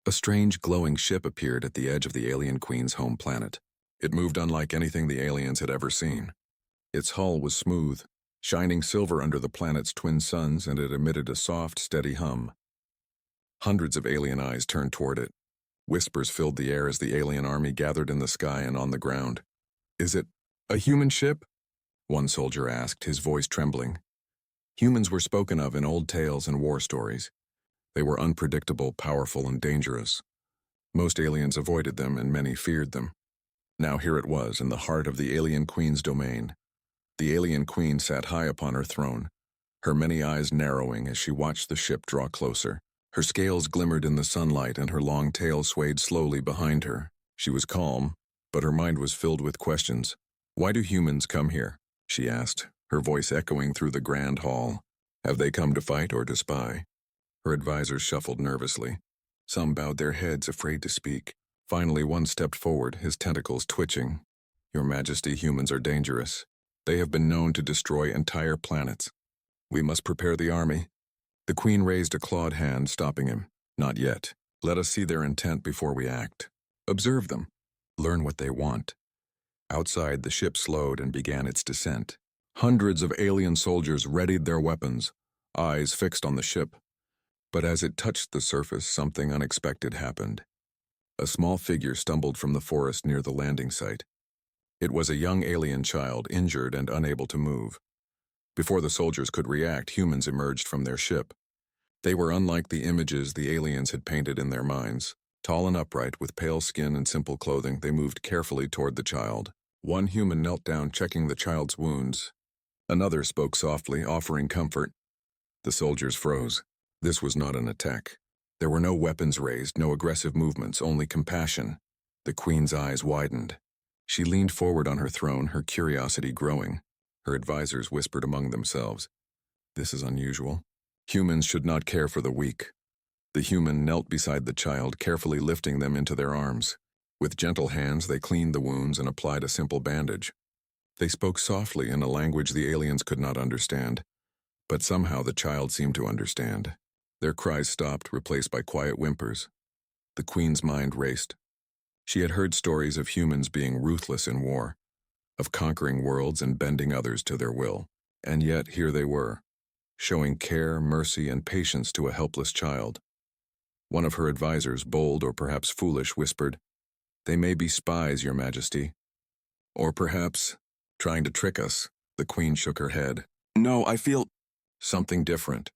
A strange, glowing ship appeared at the edge of the alien queen's home planet. It moved unlike anything the aliens had ever seen. Its hull was smooth, shining silver under the planet's twin suns, and it emitted a soft, steady hum. Hundreds of alien eyes turned toward it. Whispers filled the air as the alien army gathered in the sky and on the ground. "Is it a human ship?" one soldier asked, his voice trembling. Humans were spoken of in old tales and war stories. They were unpredictable, powerful, and dangerous. Most aliens avoided them, and many feared them. Now here it was, in the heart of the alien queen's domain. The alien queen sat high upon her throne, her many eyes narrowing as she watched the ship draw closer. Her scales glimmered in the sunlight, and her long tail swayed slowly behind her. She was calm, but her mind was filled with questions. "Why do humans come here?" she asked, her voice echoing through the grand hall. "Have they come to fight or to spy?" Her advisors shuffled nervously. Some bowed their heads, afraid to speak. Finally, one stepped forward, his tentacles twitching. "Your Majesty, humans are dangerous. They have been known to destroy entire planets. We must prepare the army." The queen raised a clawed hand, stopping him. "Not yet. Let us see their intent before we act. Observe them. Learn what they want." Outside, the ship slowed and began its descent. Hundreds of alien soldiers readied their weapons, eyes fixed on the ship. But as it touched the surface, something unexpected happened. A small figure stumbled from the forest near the landing site. It was a young alien child, injured and unable to move. Before the soldiers could react, humans emerged from their ship. They were unlike the images the aliens had painted in their minds. Tall and upright, with pale skin and simple clothing, they moved carefully toward the child. One human knelt down, checking the child's wounds. Another spoke softly, offering comfort. The soldiers froze. This was not an attack. There were no weapons raised, no aggressive movements, only compassion. The queen's eyes widened. She leaned forward on her throne, her curiosity growing. Her advisors whispered among themselves, "This is unusual. Humans should not care for the weak." The human knelt beside the child, carefully lifting them into their arms. With gentle hands, they cleaned the wounds and applied a simple bandage. They spoke softly in a language the aliens could not understand, but somehow the child seemed to understand. Their cries stopped, replaced by quiet whimpers. The queen's mind raced. She had heard stories of humans being ruthless in war, of conquering worlds and bending others to their will. And yet here they were, showing care, mercy, and patience to a helpless child. One of her advisors, bold or perhaps foolish, whispered, "They may be spies, Your Majesty. Or perhaps trying to trick us." The queen shook her head. "No, I feel something different.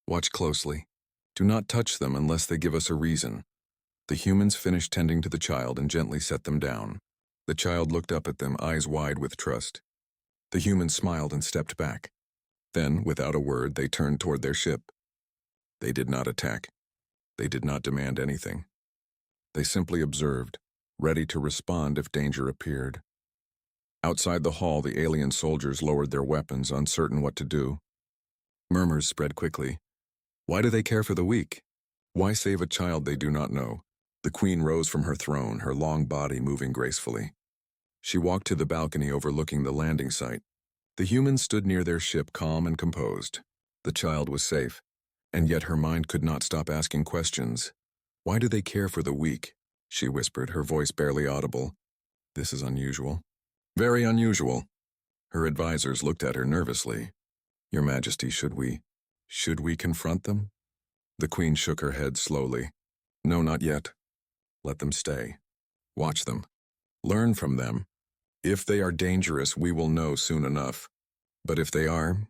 Watch closely. Do not touch them unless they give us a reason." The humans finished tending to the child and gently set them down. The child looked up at them, eyes wide with trust. The humans smiled and stepped back. Then, without a word, they turned toward their ship. They did not attack. They did not demand anything. They simply observed, ready to respond if danger appeared. Outside the hall, the alien soldiers lowered their weapons, uncertain what to do. Murmurs spread quickly. Why do they care for the weak? Why save a child they do not know? The queen rose from her throne, her long body moving gracefully. She walked to the balcony overlooking the landing site. The humans stood near their ship, calm and composed. The child was safe, and yet her mind could not stop asking questions. "Why do they care for the weak?" she whispered, her voice barely audible. "This is unusual. Very unusual." Her advisors looked at her nervously. "Your Majesty, should we confront them?" The queen shook her head slowly. "No, not yet. Let them stay. Watch them. Learn from them. If they are dangerous, we will know soon enough. But if they are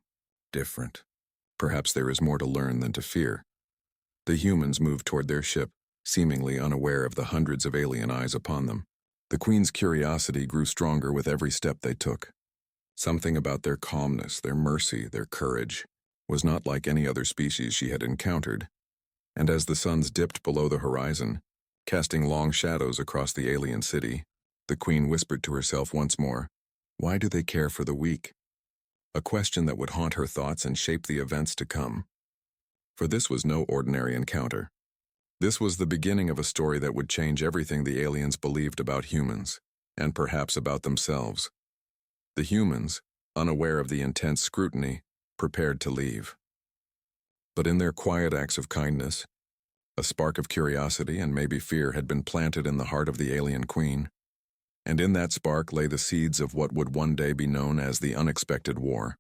different, perhaps there is more to learn than to fear." The humans moved toward their ship, seemingly unaware of the hundreds of alien eyes upon them. The queen's curiosity grew stronger with every step they took. Something about their calmness, their mercy, their courage was not like any other species she had encountered. And as the suns dipped below the horizon, casting long shadows across the alien city, the queen whispered to herself once more, "Why do they care for the weak?" A question that would haunt her thoughts and shape the events to come. For this was no ordinary encounter. This was the beginning of a story that would change everything the aliens believed about humans, and perhaps about themselves. The humans, unaware of the intense scrutiny, prepared to leave. But in their quiet acts of kindness, A spark of curiosity and maybe fear had been planted in the heart of the alien queen, and in that spark lay the seeds of what would one day be known as the unexpected war.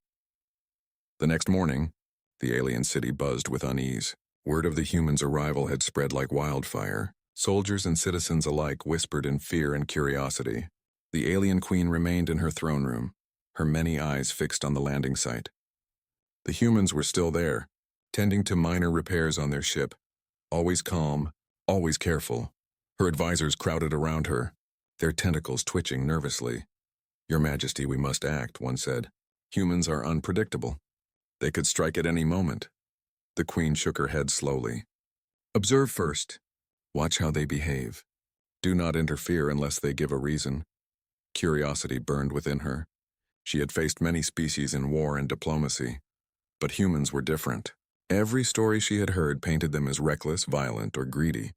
The next morning, the alien city buzzed with unease. Word of the humans' arrival had spread like wildfire. Soldiers and citizens alike whispered in fear and curiosity. The alien queen remained in her throne room, her many eyes fixed on the landing site. The humans were still there, tending to minor repairs on their ship, always calm, always careful. Her advisors crowded around her, their tentacles twitching nervously. "Your Majesty, we must act," one said. "Humans are unpredictable. They could strike at any moment." The queen shook her head slowly. "Observe first. Watch how they behave. Do not interfere unless they give a reason." Curiosity burned within her. She had faced many species in war and diplomacy, but humans were different. Every story she had heard painted them as reckless, violent, or greedy.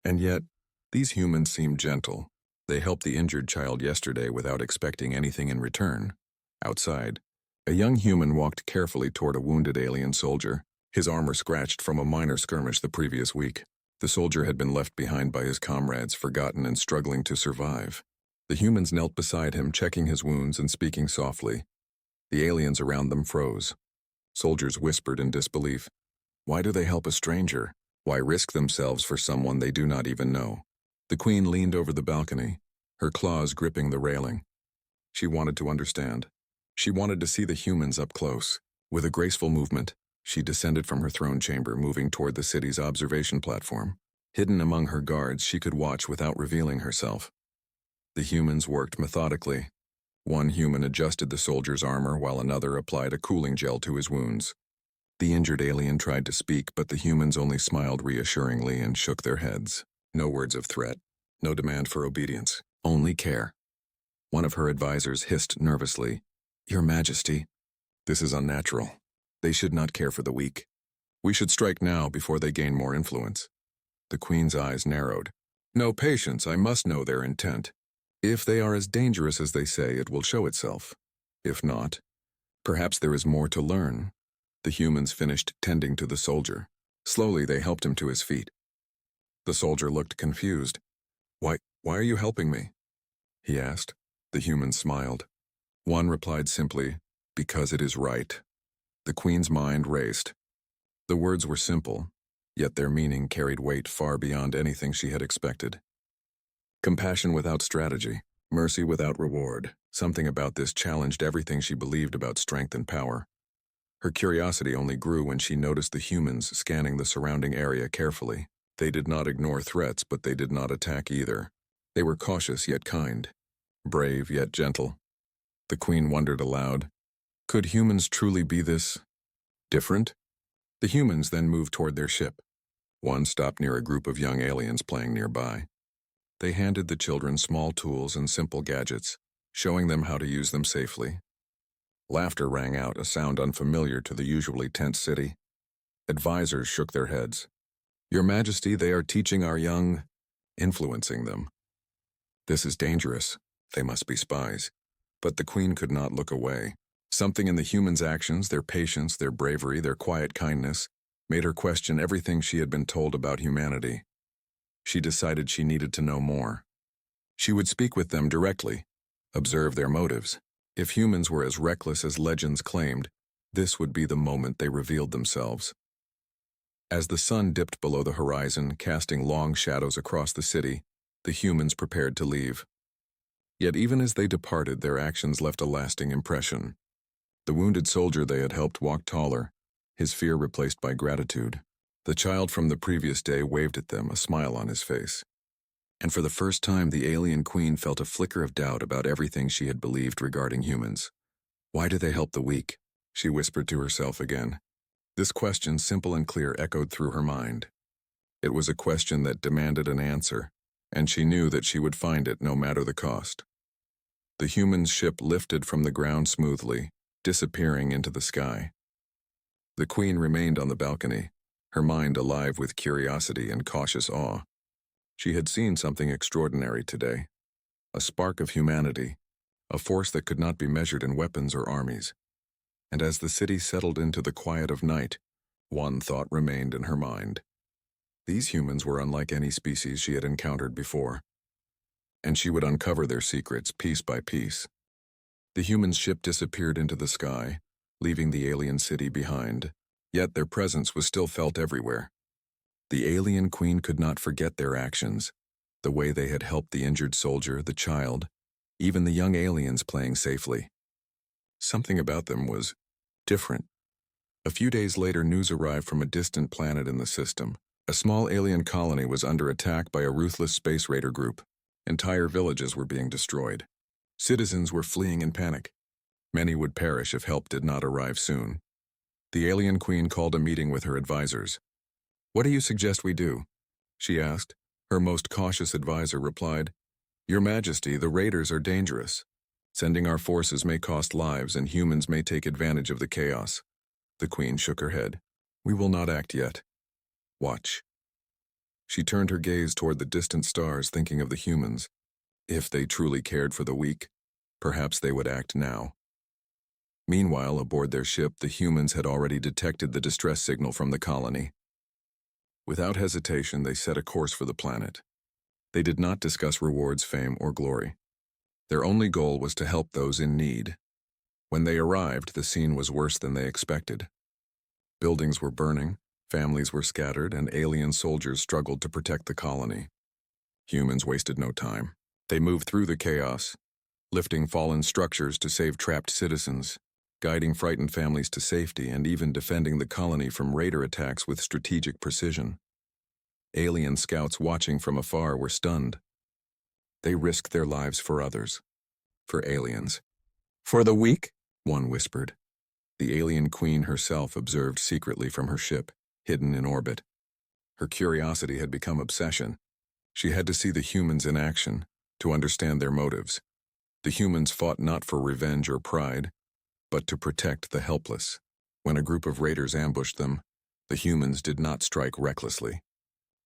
And yet, these humans seemed gentle. They helped the injured child yesterday without expecting anything in return. Outside, a young human walked carefully toward a wounded alien soldier, his armor scratched from a minor skirmish the previous week. The soldier had been left behind by his comrades, forgotten and struggling to survive. The humans knelt beside him, checking his wounds and speaking softly. The aliens around them froze. Soldiers whispered in disbelief. Why do they help a stranger? Why risk themselves for someone they do not even know? The queen leaned over the balcony, her claws gripping the railing. She wanted to understand. She wanted to see the humans up close. With a graceful movement, she descended from her throne chamber, moving toward the city's observation platform. Hidden among her guards, she could watch without revealing herself. The humans worked methodically. One human adjusted the soldier's armor while another applied a cooling gel to his wounds. The injured alien tried to speak, but the humans only smiled reassuringly and shook their heads. No words of threat, no demand for obedience, only care. One of her advisors hissed nervously, "Your Majesty, this is unnatural. They should not care for the weak. We should strike now before they gain more influence." The queen's eyes narrowed. "No, patience, I must know their intent. If they are as dangerous as they say, it will show itself. If not, perhaps there is more to learn." The humans finished tending to the soldier. Slowly, they helped him to his feet. The soldier looked confused. Why are you helping me?" he asked. The humans smiled. One replied simply, "Because it is right." The queen's mind raced. The words were simple, yet their meaning carried weight far beyond anything she had expected. Compassion without strategy, mercy without reward. Something about this challenged everything she believed about strength and power. Her curiosity only grew when she noticed the humans scanning the surrounding area carefully. They did not ignore threats, but they did not attack either. They were cautious yet kind, brave yet gentle. The queen wondered aloud, could humans truly be this different? The humans then moved toward their ship. One stopped near a group of young aliens playing nearby. They handed the children small tools and simple gadgets, showing them how to use them safely. Laughter rang out, a sound unfamiliar to the usually tense city. Advisors shook their heads. "Your Majesty, they are teaching our young, influencing them. This is dangerous. They must be spies." But the queen could not look away. Something in the humans' actions, their patience, their bravery, their quiet kindness, made her question everything she had been told about humanity. She decided she needed to know more. She would speak with them directly, observe their motives. If humans were as reckless as legends claimed, this would be the moment they revealed themselves. As the sun dipped below the horizon, casting long shadows across the city, the humans prepared to leave. Yet even as they departed, their actions left a lasting impression. The wounded soldier they had helped walked taller, his fear replaced by gratitude. The child from the previous day waved at them, a smile on his face. And for the first time, the alien queen felt a flicker of doubt about everything she had believed regarding humans. Why do they help the weak? She whispered to herself again. This question, simple and clear, echoed through her mind. It was a question that demanded an answer, and she knew that she would find it no matter the cost. The human's ship lifted from the ground smoothly, disappearing into the sky. The queen remained on the balcony, her mind alive with curiosity and cautious awe. She had seen something extraordinary today, a spark of humanity, a force that could not be measured in weapons or armies. And as the city settled into the quiet of night, one thought remained in her mind. These humans were unlike any species she had encountered before, and she would uncover their secrets piece by piece. The human ship disappeared into the sky, leaving the alien city behind, yet their presence was still felt everywhere. The alien queen could not forget their actions, the way they had helped the injured soldier, the child, even the young aliens playing safely. Something about them was different. A few days later, news arrived from a distant planet in the system. A small alien colony was under attack by a ruthless space raider group. Entire villages were being destroyed. Citizens were fleeing in panic. Many would perish if help did not arrive soon. The alien queen called a meeting with her advisors. "What do you suggest we do?" she asked. Her most cautious advisor replied, "Your Majesty, the raiders are dangerous. Sending our forces may cost lives and humans may take advantage of the chaos." The queen shook her head. "We will not act yet. Watch." She turned her gaze toward the distant stars, thinking of the humans. If they truly cared for the weak, perhaps they would act now. Meanwhile, aboard their ship, the humans had already detected the distress signal from the colony. Without hesitation, they set a course for the planet. They did not discuss rewards, fame, or glory. Their only goal was to help those in need. When they arrived, the scene was worse than they expected. Buildings were burning, families were scattered, and alien soldiers struggled to protect the colony. Humans wasted no time. They moved through the chaos, lifting fallen structures to save trapped citizens, guiding frightened families to safety, and even defending the colony from raider attacks with strategic precision. Alien scouts watching from afar were stunned. They risked their lives for others. For aliens. "For the weak?" one whispered. The alien queen herself observed secretly from her ship, hidden in orbit. Her curiosity had become obsession. She had to see the humans in action, to understand their motives. The humans fought not for revenge or pride, but to protect the helpless. When a group of raiders ambushed them, the humans did not strike recklessly.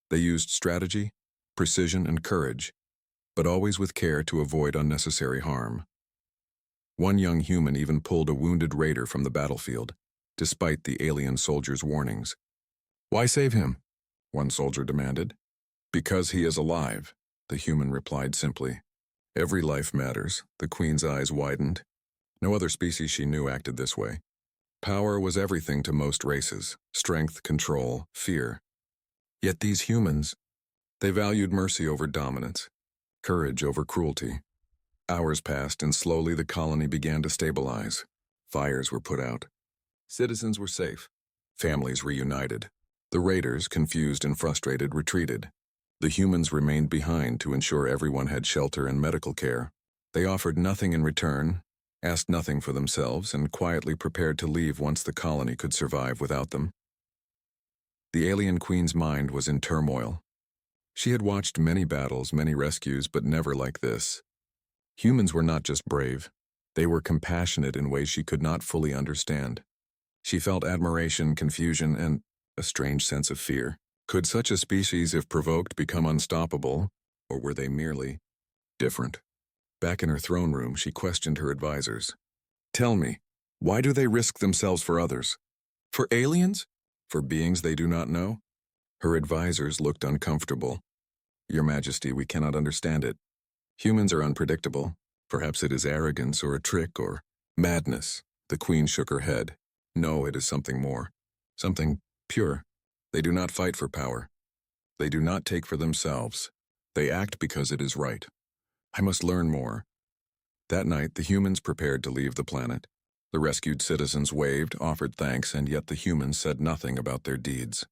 They used strategy, precision, and courage, but always with care to avoid unnecessary harm. One young human even pulled a wounded raider from the battlefield, despite the alien soldier's warnings. "Why save him?" one soldier demanded. "Because he is alive," the human replied simply. "Every life matters." The queen's eyes widened. No other species she knew acted this way. Power was everything to most races: strength, control, fear. Yet these humans, they valued mercy over dominance, courage over cruelty. Hours passed, and slowly the colony began to stabilize. Fires were put out. Citizens were safe. Families reunited. The raiders, confused and frustrated, retreated. The humans remained behind to ensure everyone had shelter and medical care. They offered nothing in return, asked nothing for themselves, and quietly prepared to leave once the colony could survive without them. The alien queen's mind was in turmoil. She had watched many battles, many rescues, but never like this. Humans were not just brave. They were compassionate in ways she could not fully understand. She felt admiration, confusion, and a strange sense of fear. Could such a species, if provoked, become unstoppable, or were they merely different? Back in her throne room, she questioned her advisors. "Tell me, why do they risk themselves for others? For aliens? For beings they do not know?" Her advisors looked uncomfortable. "Your Majesty, we cannot understand it. Humans are unpredictable. Perhaps it is arrogance or a trick or madness." The queen shook her head. "No, it is something more. Something pure. They do not fight for power. They do not take for themselves. They act because it is right. I must learn more." That night, the humans prepared to leave the planet. The rescued citizens waved, offered thanks, and yet the humans said nothing about their deeds.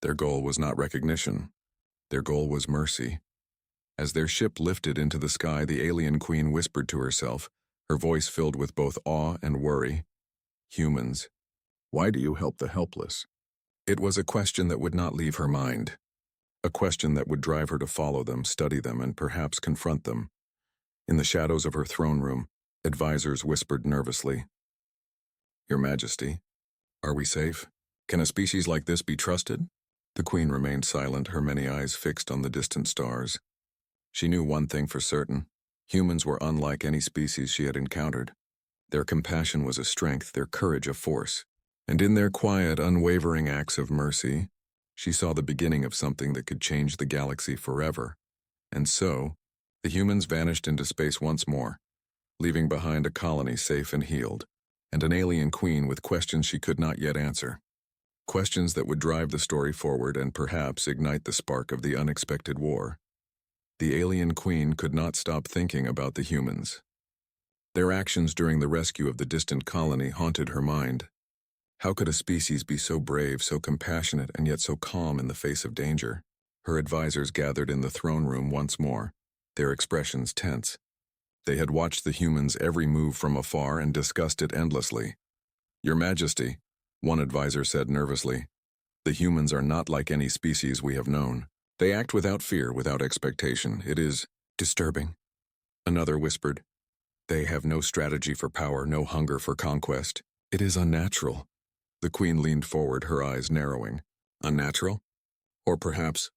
Their goal was not recognition. Their goal was mercy. As their ship lifted into the sky, the alien queen whispered to herself, her voice filled with both awe and worry. "Humans, why do you help the helpless?" It was a question that would not leave her mind. A question that would drive her to follow them, study them, and perhaps confront them. In the shadows of her throne room, advisors whispered nervously, "Your Majesty, are we safe? Can a species like this be trusted?" The queen remained silent, her many eyes fixed on the distant stars. She knew one thing for certain: humans were unlike any species she had encountered. Their compassion was a strength, their courage a force, and in their quiet, unwavering acts of mercy, She saw the beginning of something that could change the galaxy forever. And so, the humans vanished into space once more, leaving behind a colony safe and healed, and an alien queen with questions she could not yet answer. Questions that would drive the story forward and perhaps ignite the spark of the unexpected war. The alien queen could not stop thinking about the humans. Their actions during the rescue of the distant colony haunted her mind. How could a species be so brave, so compassionate, and yet so calm in the face of danger? Her advisors gathered in the throne room once more, their expressions tense. They had watched the humans' every move from afar and discussed it endlessly. "Your Majesty," one advisor said nervously, "the humans are not like any species we have known. They act without fear, without expectation. It is disturbing." Another whispered, "They have no strategy for power, no hunger for conquest. It is unnatural." The queen leaned forward, her eyes narrowing. "Unnatural? Or perhaps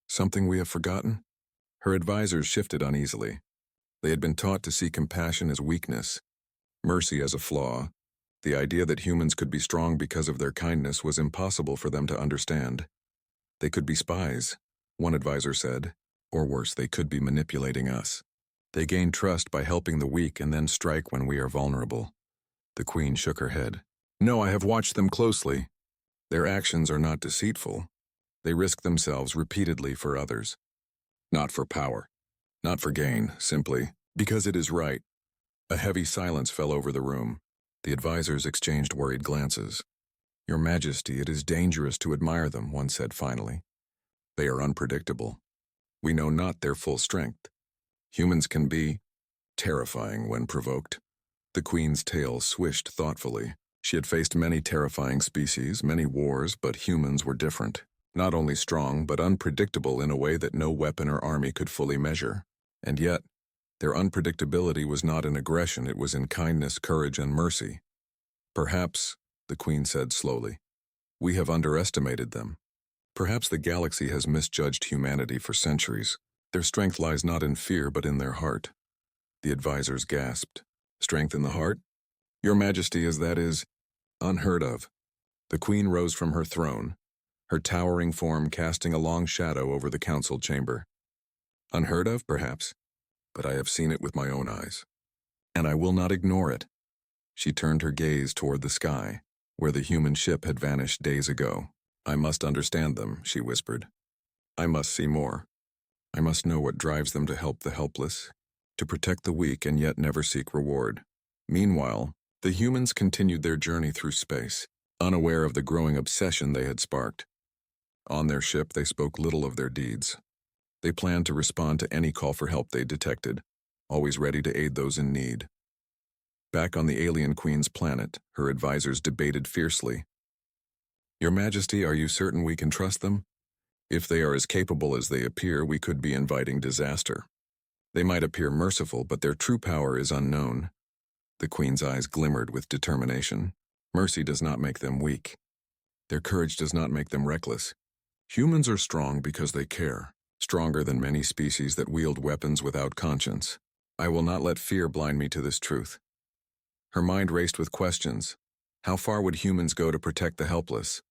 something we have forgotten?" Her advisors shifted uneasily. They had been taught to see compassion as weakness, mercy as a flaw. The idea that humans could be strong because of their kindness was impossible for them to understand. "They could be spies," one advisor said, "or worse, they could be manipulating us. They gain trust by helping the weak and then strike when we are vulnerable." The queen shook her head. "No, I have watched them closely. Their actions are not deceitful. They risk themselves repeatedly for others. Not for power, not for gain, simply because it is right." A heavy silence fell over the room. The advisors exchanged worried glances. "Your Majesty, it is dangerous to admire them," one said finally. "They are unpredictable. We know not their full strength. Humans can be terrifying when provoked." The queen's tail swished thoughtfully. She had faced many terrifying species, many wars, but humans were different. Not only strong, but unpredictable in a way that no weapon or army could fully measure. And yet, their unpredictability was not in aggression, it was in kindness, courage, and mercy. "Perhaps," the queen said slowly, "we have underestimated them. Perhaps the galaxy has misjudged humanity for centuries. Their strength lies not in fear, but in their heart." The advisors gasped. "Strength in the heart? Your Majesty, as that is unheard of." The queen rose from her throne, her towering form casting a long shadow over the council chamber. "Unheard of, perhaps, but I have seen it with my own eyes, and I will not ignore it." She turned her gaze toward the sky, where the human ship had vanished days ago. "I must understand them," she whispered. "I must see more. I must know what drives them to help the helpless, to protect the weak and yet never seek reward." Meanwhile, the humans continued their journey through space, unaware of the growing obsession they had sparked. On their ship, they spoke little of their deeds. They planned to respond to any call for help they detected, always ready to aid those in need. Back on the alien queen's planet, her advisors debated fiercely. "Your Majesty, are you certain we can trust them? If they are as capable as they appear, we could be inviting disaster. They might appear merciful, but their true power is unknown." The queen's eyes glimmered with determination. "Mercy does not make them weak. Their courage does not make them reckless. Humans are strong because they care, stronger than many species that wield weapons without conscience. I will not let fear blind me to this truth." Her mind raced with questions. How far would humans go to protect the helpless?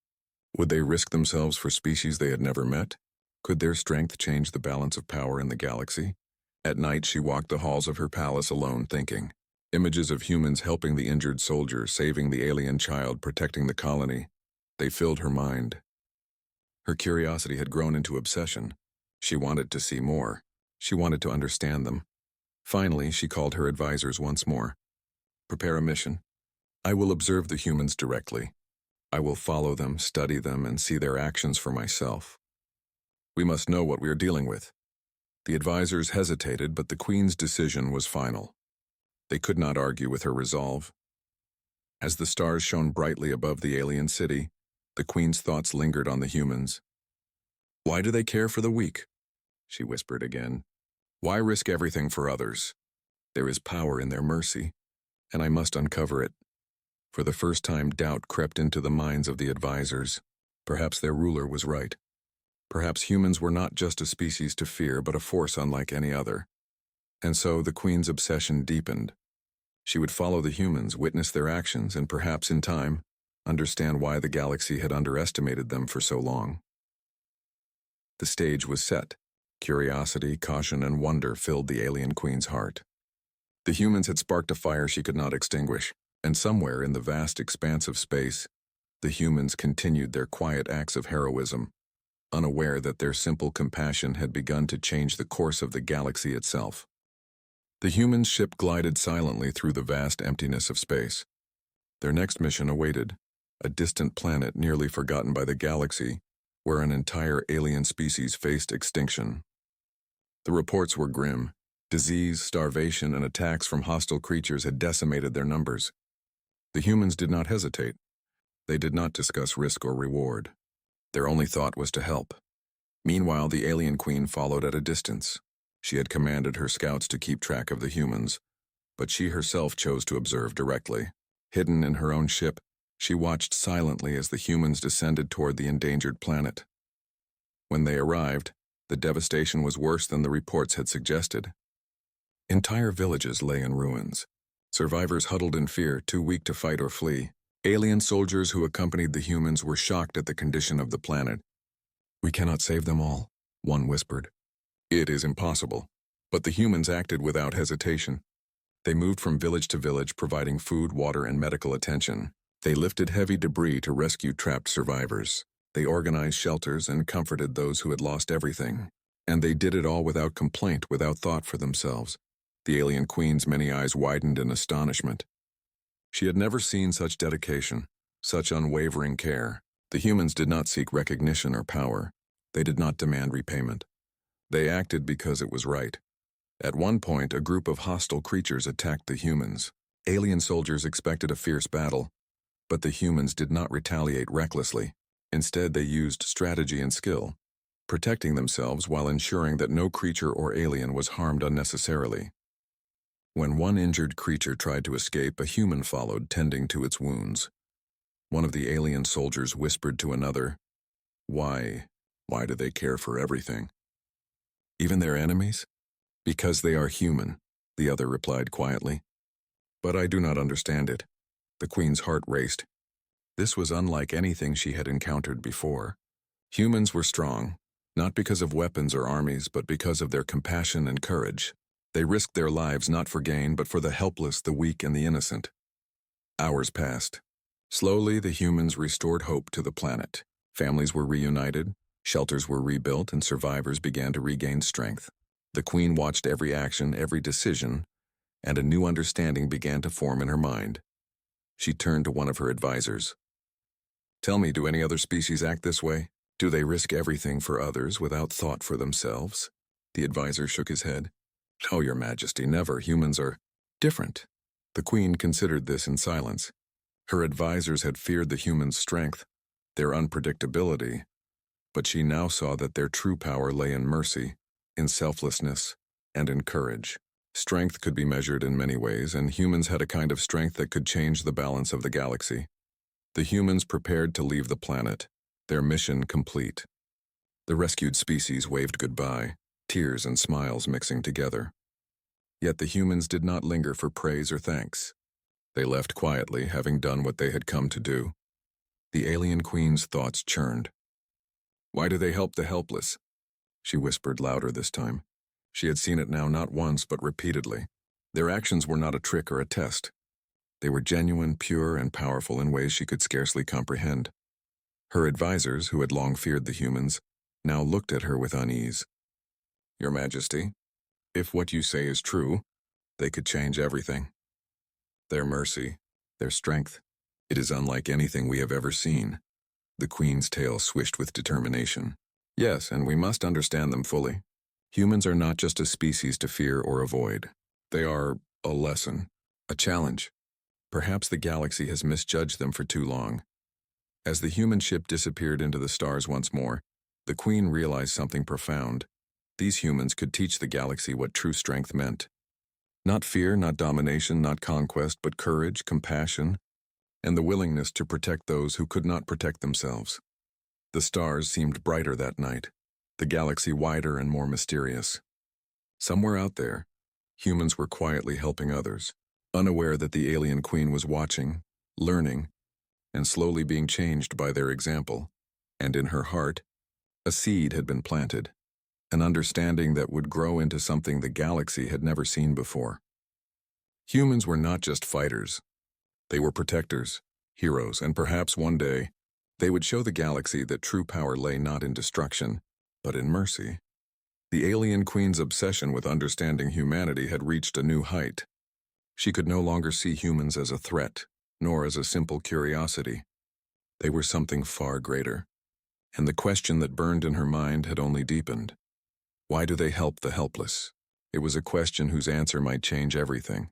Would they risk themselves for species they had never met? Could their strength change the balance of power in the galaxy? At night, she walked the halls of her palace alone, thinking. Images of humans helping the injured soldier, saving the alien child, protecting the colony. They filled her mind. Her curiosity had grown into obsession. She wanted to see more. She wanted to understand them. Finally, she called her advisors once more. "Prepare a mission. I will observe the humans directly. I will follow them, study them, and see their actions for myself. We must know what we are dealing with." The advisors hesitated, but the queen's decision was final. They could not argue with her resolve. As the stars shone brightly above the alien city, the queen's thoughts lingered on the humans. "Why do they care for the weak?" she whispered again. "Why risk everything for others? There is power in their mercy, and I must uncover it." For the first time, doubt crept into the minds of the advisors. Perhaps their ruler was right. Perhaps humans were not just a species to fear, but a force unlike any other. And so the queen's obsession deepened. She would follow the humans, witness their actions, and perhaps in time, understand why the galaxy had underestimated them for so long. The stage was set. Curiosity, caution, and wonder filled the alien queen's heart. The humans had sparked a fire she could not extinguish, and somewhere in the vast expanse of space, the humans continued their quiet acts of heroism, unaware that their simple compassion had begun to change the course of the galaxy itself. The humans' ship glided silently through the vast emptiness of space. Their next mission awaited, a distant planet nearly forgotten by the galaxy, where an entire alien species faced extinction. The reports were grim. Disease, starvation, and attacks from hostile creatures had decimated their numbers. The humans did not hesitate. They did not discuss risk or reward. Their only thought was to help. Meanwhile, the alien queen followed at a distance. She had commanded her scouts to keep track of the humans, but she herself chose to observe directly. Hidden in her own ship, she watched silently as the humans descended toward the endangered planet. When they arrived, the devastation was worse than the reports had suggested. Entire villages lay in ruins. Survivors huddled in fear, too weak to fight or flee. Alien soldiers who accompanied the humans were shocked at the condition of the planet. "We cannot save them all," one whispered. "It is impossible." But the humans acted without hesitation. They moved from village to village, providing food, water, and medical attention. They lifted heavy debris to rescue trapped survivors. They organized shelters and comforted those who had lost everything. And they did it all without complaint, without thought for themselves. The alien queen's many eyes widened in astonishment. She had never seen such dedication, such unwavering care. The humans did not seek recognition or power. They did not demand repayment. They acted because it was right. At one point, a group of hostile creatures attacked the humans. Alien soldiers expected a fierce battle, but the humans did not retaliate recklessly. Instead, they used strategy and skill, protecting themselves while ensuring that no creature or alien was harmed unnecessarily. When one injured creature tried to escape, a human followed, tending to its wounds. One of the alien soldiers whispered to another, Why do they care for everything? Even their enemies? Because they are human, the other replied quietly. But I do not understand it. The queen's heart raced. This was unlike anything she had encountered before. Humans were strong, not because of weapons or armies, but because of their compassion and courage. They risked their lives not for gain, but for the helpless, the weak, and the innocent. Hours passed. Slowly, the humans restored hope to the planet. Families were reunited, shelters were rebuilt, and survivors began to regain strength. The queen watched every action, every decision, and a new understanding began to form in her mind. She turned to one of her advisors. "Tell me, do any other species act this way? Do they risk everything for others without thought for themselves?" The advisor shook his head. "No, Your Majesty, never. Humans are different." The queen considered this in silence. Her advisors had feared the humans' strength, their unpredictability, but she now saw that their true power lay in mercy, in selflessness, and in courage. Strength could be measured in many ways, and humans had a kind of strength that could change the balance of the galaxy. The humans prepared to leave the planet, their mission complete. The rescued species waved goodbye, tears and smiles mixing together. Yet the humans did not linger for praise or thanks. They left quietly, having done what they had come to do. The alien queen's thoughts churned. "Why do they help the helpless?" She whispered louder this time. She had seen it now not once but repeatedly. Their actions were not a trick or a test. They were genuine, pure, and powerful in ways she could scarcely comprehend. Her advisors, who had long feared the humans, now looked at her with unease. "Your Majesty, if what you say is true, they could change everything. Their mercy, their strength, it is unlike anything we have ever seen." The queen's tail swished with determination. "Yes, and we must understand them fully. Humans are not just a species to fear or avoid. They are a lesson, a challenge. Perhaps the galaxy has misjudged them for too long." As the human ship disappeared into the stars once more, the queen realized something profound. These humans could teach the galaxy what true strength meant. Not fear, not domination, not conquest, but courage, compassion, and the willingness to protect those who could not protect themselves. The stars seemed brighter that night, the galaxy wider and more mysterious. Somewhere out there, humans were quietly helping others, unaware that the alien queen was watching, learning, and slowly being changed by their example. And in her heart, A seed had been planted, an understanding that would grow into something the galaxy had never seen before. Humans were not just fighters. They were protectors, heroes, and perhaps one day, they would show the galaxy that true power lay not in destruction, but in mercy. The alien queen's obsession with understanding humanity had reached a new height. She could no longer see humans as a threat, nor as a simple curiosity. They were something far greater. And the question that burned in her mind had only deepened. Why do they help the helpless? It was a question whose answer might change everything.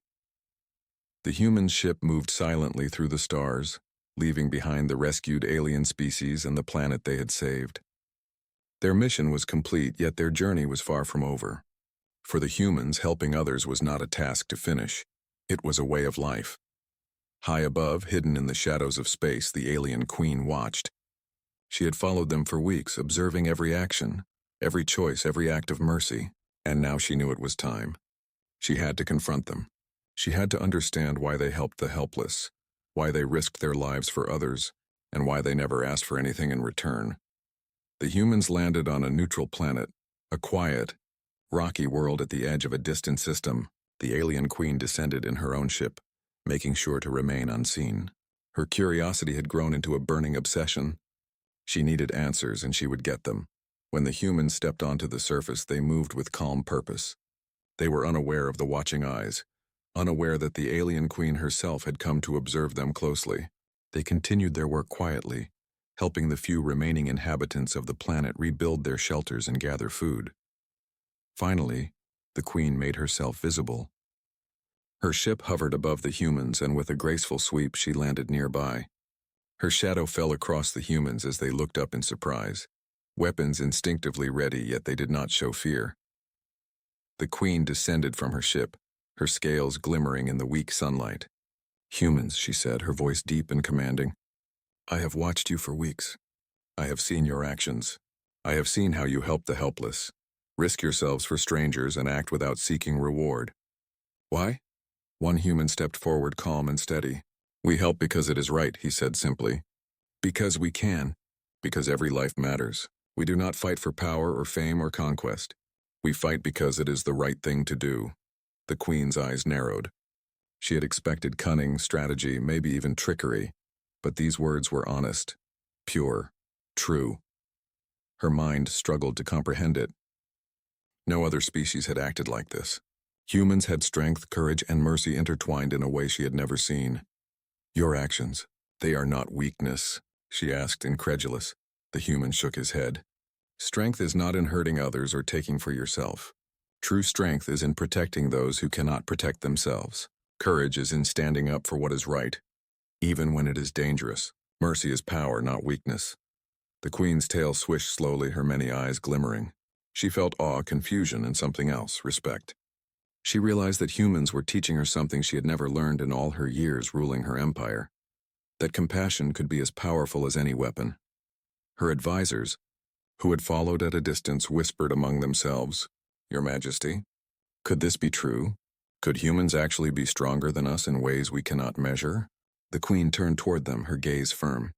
The human ship moved silently through the stars, leaving behind the rescued alien species and the planet they had saved. Their mission was complete, yet their journey was far from over. For the humans, helping others was not a task to finish. It was a way of life. High above, hidden in the shadows of space, the alien queen watched. She had followed them for weeks, observing every action, every choice, every act of mercy, and now she knew it was time. She had to confront them. She had to understand why they helped the helpless, why they risked their lives for others, and why they never asked for anything in return. The humans landed on a neutral planet, a quiet, rocky world at the edge of a distant system. The alien queen descended in her own ship, making sure to remain unseen. Her curiosity had grown into a burning obsession. She needed answers, and she would get them. When the humans stepped onto the surface, they moved with calm purpose. They were unaware of the watching eyes, unaware that the alien queen herself had come to observe them closely. They continued their work quietly, helping the few remaining inhabitants of the planet rebuild their shelters and gather food. Finally, the queen made herself visible. Her ship hovered above the humans, and with a graceful sweep she landed nearby. Her shadow fell across the humans as they looked up in surprise, weapons instinctively ready, yet they did not show fear. The queen descended from her ship, her scales glimmering in the weak sunlight. "Humans," she said, her voice deep and commanding. "I have watched you for weeks. I have seen your actions. I have seen how you help the helpless, risk yourselves for strangers, and act without seeking reward. Why?" One human stepped forward, calm and steady. "We help because it is right," he said simply. "Because we can. Because every life matters. We do not fight for power or fame or conquest. We fight because it is the right thing to do." The queen's eyes narrowed. She had expected cunning, strategy, maybe even trickery, but these words were honest, pure, true. Her mind struggled to comprehend it. No other species had acted like this. Humans had strength, courage, and mercy intertwined in a way she had never seen. "Your actions, they are not weakness?" she asked, incredulous. The human shook his head. "Strength is not in hurting others or taking for yourself. True strength is in protecting those who cannot protect themselves. Courage is in standing up for what is right, even when it is dangerous. Mercy is power, not weakness." The queen's tail swished slowly, her many eyes glimmering. She felt awe, confusion, and something else, respect. She realized that humans were teaching her something she had never learned in all her years ruling her empire. That compassion could be as powerful as any weapon. Her advisors, who had followed at a distance, whispered among themselves, "Your Majesty, could this be true? Could humans actually be stronger than us in ways we cannot measure?" The queen turned toward them, her gaze firm.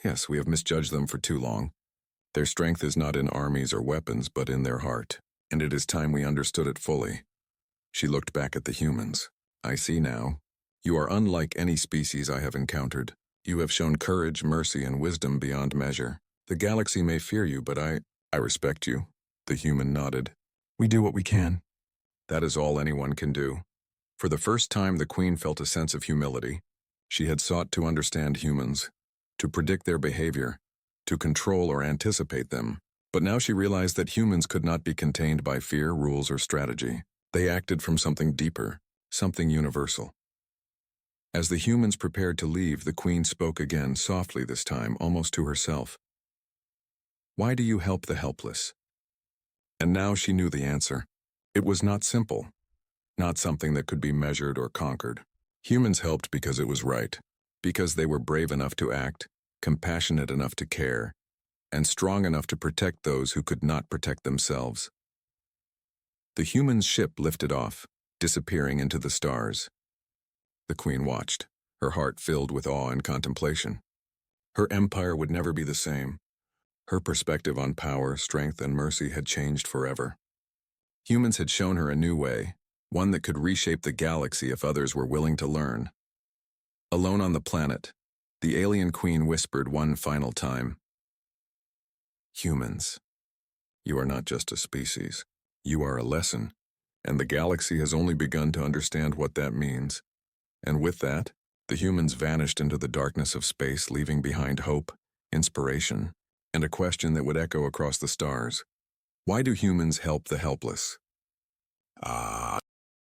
"Yes, we have misjudged them for too long. Their strength is not in armies or weapons, but in their heart, and it is time we understood it fully." She looked back at the humans. "I see now. You are unlike any species I have encountered. You have shown courage, mercy, and wisdom beyond measure. The galaxy may fear you, but I respect you." The human nodded. "We do what we can." That is all anyone can do. For the first time, the queen felt a sense of humility. She had sought to understand humans, to predict their behavior, to control or anticipate them. But now she realized that humans could not be contained by fear, rules, or strategy. They acted from something deeper, something universal. As the humans prepared to leave, the queen spoke again, softly this time, almost to herself. "Why do you help the helpless?" And now she knew the answer. It was not simple, not something that could be measured or conquered. Humans helped because it was right, because they were brave enough to act, compassionate enough to care, and strong enough to protect those who could not protect themselves. The human's ship lifted off, disappearing into the stars. The queen watched, her heart filled with awe and contemplation. Her empire would never be the same. Her perspective on power, strength, and mercy had changed forever. Humans had shown her a new way, one that could reshape the galaxy if others were willing to learn. Alone on the planet, the alien queen whispered one final time, "Humans, you are not just a species. You are a lesson, and the galaxy has only begun to understand what that means." And with that, the humans vanished into the darkness of space, leaving behind hope, inspiration, and a question that would echo across the stars. Why do humans help the helpless?